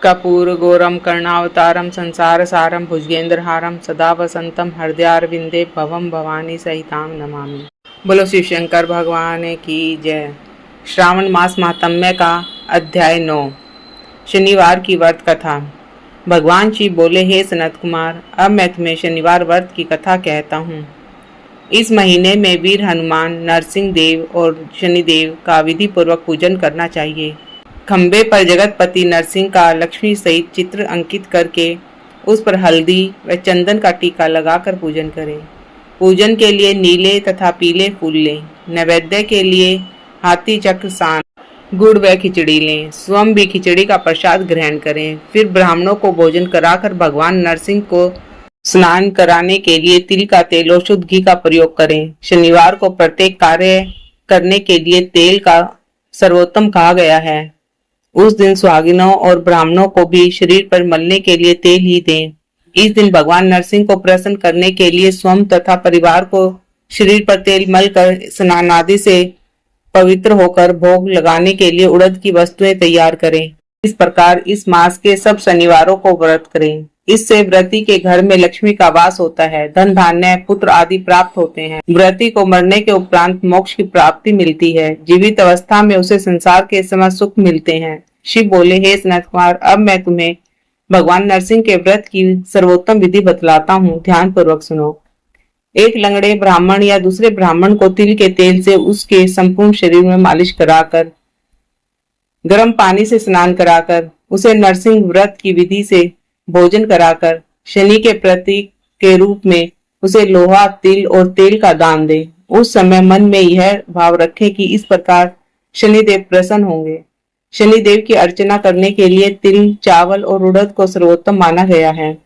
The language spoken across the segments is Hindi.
कर्पूरगौरं करुणावतारं संसारसारं भुजगेन्द्रहारं सदा वसंतं हृदयारविंदे भवं भवानी सहितां नमामि। बोलो शिव शंकर भगवान की जय। श्रावण मास महात्म्य का अध्याय 9। शनिवार की व्रत कथा। भगवान शिव बोले, हे सनत कुमार, अब मैं तुम्हें शनिवार व्रत की कथा कहता हूँ। इस महीने में वीर हनुमान, नरसिंह देव और शनिदेव का विधि पूर्वक पूजन करना चाहिए। खंबे पर जगतपति नरसिंह का लक्ष्मी सहित चित्र अंकित करके उस पर हल्दी व चंदन का टीका लगाकर पूजन करें। पूजन के लिए नीले तथा पीले फूल लें। नैवेद्य के लिए हाथी चक्र सान, गुड़ व खिचड़ी लें। स्वयं भी खिचड़ी का प्रसाद ग्रहण करें। फिर ब्राह्मणों को भोजन कराकर भगवान नरसिंह को स्नान कराने के लिए तिल का तेल और शुद्ध घी का प्रयोग करें। शनिवार को प्रत्येक कार्य करने के लिए तेल का सर्वोत्तम कहा गया है। उस दिन सुहागिनों और ब्राह्मणों को भी शरीर पर मलने के लिए तेल ही दें। इस दिन भगवान नरसिंह को प्रसन्न करने के लिए स्वयं तथा परिवार को शरीर पर तेल मल कर स्नान आदि से पवित्र होकर भोग लगाने के लिए उड़द की वस्तुएं तैयार करें। इस प्रकार इस मास के सब शनिवारों को व्रत करें। इससे व्रती के घर में लक्ष्मी का वास होता है, धन धान्य पुत्र आदि प्राप्त होते हैं। व्रती को मरने के उपरांत मोक्ष की प्राप्ति मिलती है। जीवित अवस्था में उसे संसार के समय सुख मिलते हैं। शिव बोले, हे सनत कुमार, अब मैं तुम्हें भगवान नरसिंह के व्रत की सर्वोत्तम विधि बतलाता हूँ, ध्यान पूर्वक सुनो। एक लंगड़े ब्राह्मण या दूसरे ब्राह्मण को तिल के तेल से उसके संपूर्ण शरीर में मालिश कराकर, गर्म पानी से स्नान कराकर, उसे नरसिंह व्रत की विधि से भोजन कराकर, शनि के प्रतीक के रूप में उसे लोहा, तिल और तेल का दान दे। उस समय मन में यह भाव रखे कि इस प्रकार शनिदेव प्रसन्न होंगे। शनिदेव की अर्चना करने के लिए तिल, चावल और उड़द को सर्वोत्तम माना गया है।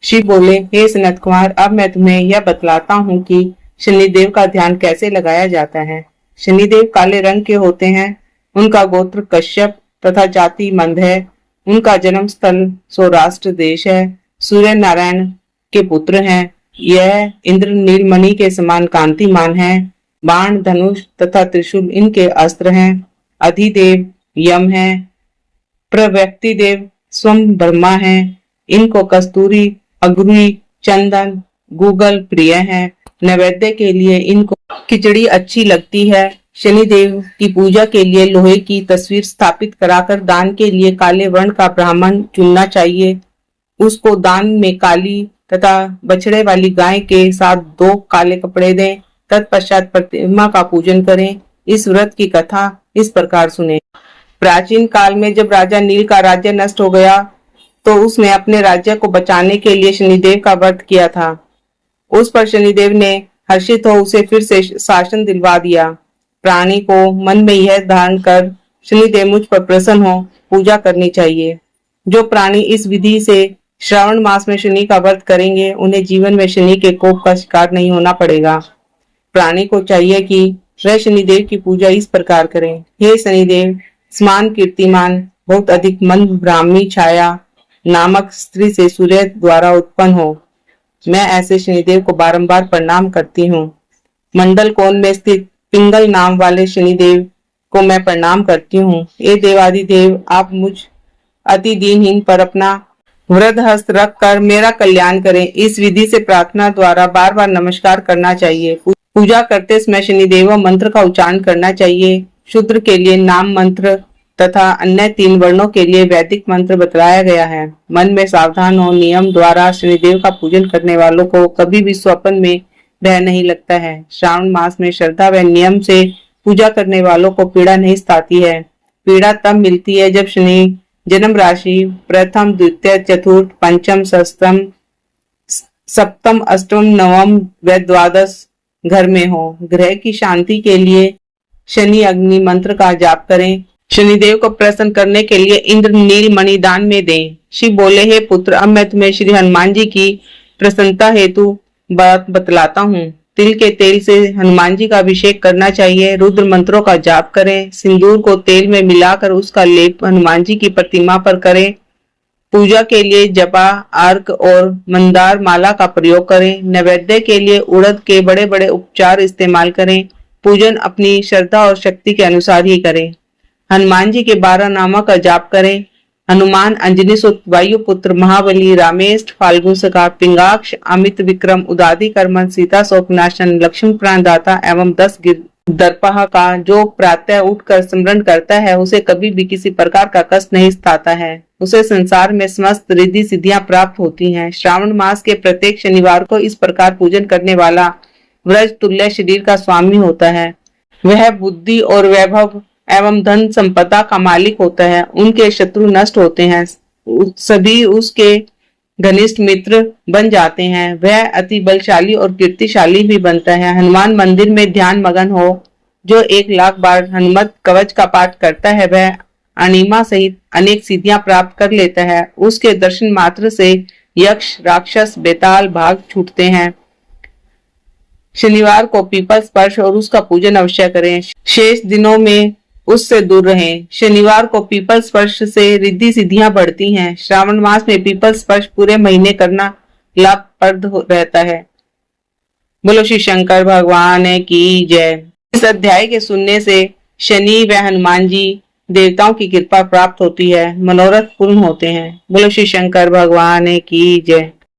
शिव बोले, हे सनत कुमार, अब मैं तुम्हें यह बतलाता हूँ कि शनिदेव का ध्यान कैसे लगाया जाता है। शनिदेव काले रंग के होते हैं। उनका गोत्र कश्यप तथा जाति मंद है। उनका जन्म स्थल सौराष्ट्र देश है। सूर्य नारायण के पुत्र हैं। यह इंद्र नीलमणि के समान कांतिमान है। बाण, धनुष तथा त्रिशूल इनके अस्त्र हैं। अधिदेव यम है। प्रव्यक्ति देव स्वयं ब्रह्मा है। इनको कस्तूरी, अगरुई, चंदन, गूगल प्रिय है। नैवेद्य के लिए इनको खिचड़ी अच्छी लगती है। शनिदेव की पूजा के लिए लोहे की तस्वीर स्थापित कराकर दान के लिए काले वर्ण का ब्राह्मण चुनना चाहिए। उसको दान में काली तथा बछड़े वाली गाय के साथ 2 काले कपड़े दें। तत्पश्चात प्रतिमा का पूजन करें। इस व्रत की कथा इस प्रकार सुने। प्राचीन काल में जब राजा नील का राज्य नष्ट हो गया तो उसने अपने राज्य को बचाने के लिए शनिदेव का व्रत किया था। उस पर शनिदेव ने हर्षित हो उसे फिर से शासन दिलवा दिया। प्राणी को मन में यह धारण कर, शनिदेव मुझ पर प्रसन्न हो, पूजा करनी चाहिए। जो प्राणी इस विधि से श्रावण मास में शनि का व्रत करेंगे, उन्हें जीवन में शनि के कोप का शिकार नहीं होना पड़ेगा। प्राणी को चाहिए कि वह शनिदेव की पूजा इस प्रकार करें। हे शनिदेव, समान कीर्तिमान, बहुत अधिक मंद ब्राह्मी छाया नामक स्त्री से सूर्य द्वारा उत्पन्न हो, मैं ऐसे शनिदेव को बारंबार प्रणाम करती हूँ। मंडल कोण में स्थित पिंगल नाम वाले शनिदेव को मैं प्रणाम करती हूँ। ये देवादिदेव, आप मुझ अति दीनहीन पर अपना वृद्ध हस्त रख कर मेरा कल्याण करें। इस विधि से प्रार्थना द्वारा बार बार नमस्कार करना चाहिए। पूजा करते समय शनिदेव मंत्र का उच्चारण करना चाहिए। शूद्र के लिए नाम मंत्र तथा अन्य 3 वर्णों के लिए वैदिक मंत्र बतलाया गया है। मन में सावधान हो। नियम द्वारा शनिदेव का पूजन करने वालों को कभी भी स्वप्न में भय नहीं लगता है। श्रावण मास में श्रद्धा व नियम से पूजा करने वालों को पीड़ा नहीं सताती है। पीड़ा तब मिलती है जब शनि जन्म राशि प्रथम, द्वितीय, चतुर्थ, पंचम, षष्ठम, सप्तम, अष्टम, नवम व द्वादश घर में हो। ग्रह की शांति के लिए शनि अग्नि मंत्र का जाप करें। शनिदेव को प्रसन्न करने के लिए इंद्र नीलमणि दान में दें। शिव बोले, हे पुत्र, अब मैं तुम्हें श्री हनुमान जी की प्रसन्नता हेतु बात बतलाता हूँ। तिल के तेल से हनुमान जी का अभिषेक करना चाहिए। रुद्र मंत्रों का जाप करें। सिंदूर को तेल में मिलाकर उसका लेप हनुमान जी की प्रतिमा पर करें। पूजा के लिए जपा, अर्क और मंदार माला का प्रयोग करें। नैवेद्य के लिए उड़द के बड़े बड़े उपचार इस्तेमाल करें। पूजन अपनी श्रद्धा और शक्ति के अनुसार ही करें। हनुमान जी के 12 नामों का जाप करें। हनुमान अंजनी सुत वायुपुत्र महाबली रामेष्ठ फाल्गुन सखा पिंगाक्ष अमित विक्रम उदादि कर्मन सीता शोकनाशन लक्ष्मण प्राणदाता एवं 10 दर्पहा का जो प्रातः उठकर स्मरण करता है उसे कभी भी किसी प्रकार का कष्ट नहीं सताता है। उसे संसार में समस्त रिद्धि सिद्धियां प्राप्त होती हैं। श्रावण मास के प्रत्येक शनिवार को इस प्रकार पूजन करने वाला व्रज तुल्य शरीर का स्वामी होता है। वह बुद्धि और वैभव एवं धन संपदा का मालिक होता है। उनके शत्रु नष्ट होते हैं, सभी उसके घनिष्ठ मित्र बन जाते हैं। वह अति बलशाली और कीर्तिशाली भी बनता है। हनुमान मंदिर में ध्यान मगन हो जो 1,00,000 बार हनुमत कवच का पाठ करता है वह अणिमा सहित अनेक सिद्धियां प्राप्त कर लेता है। उसके दर्शन मात्र से यक्ष राक्षस बेताल भाग छूटते हैं। शनिवार को पीपल स्पर्श और उसका पूजन अवश्य करें। शेष दिनों में उससे दूर रहें। शनिवार को पीपल स्पर्श से रिद्धि सिद्धियां बढ़ती हैं। श्रावण मास में पीपल स्पर्श पूरे महीने करना लाभप्रद रहता है। बोलो श्री शंकर भगवान की जय। इस अध्याय के सुनने से शनि व हनुमान जी देवताओं की कृपा प्राप्त होती है, मनोरथ पूर्ण होते हैं। बोलो श्री शंकर भगवान की जय।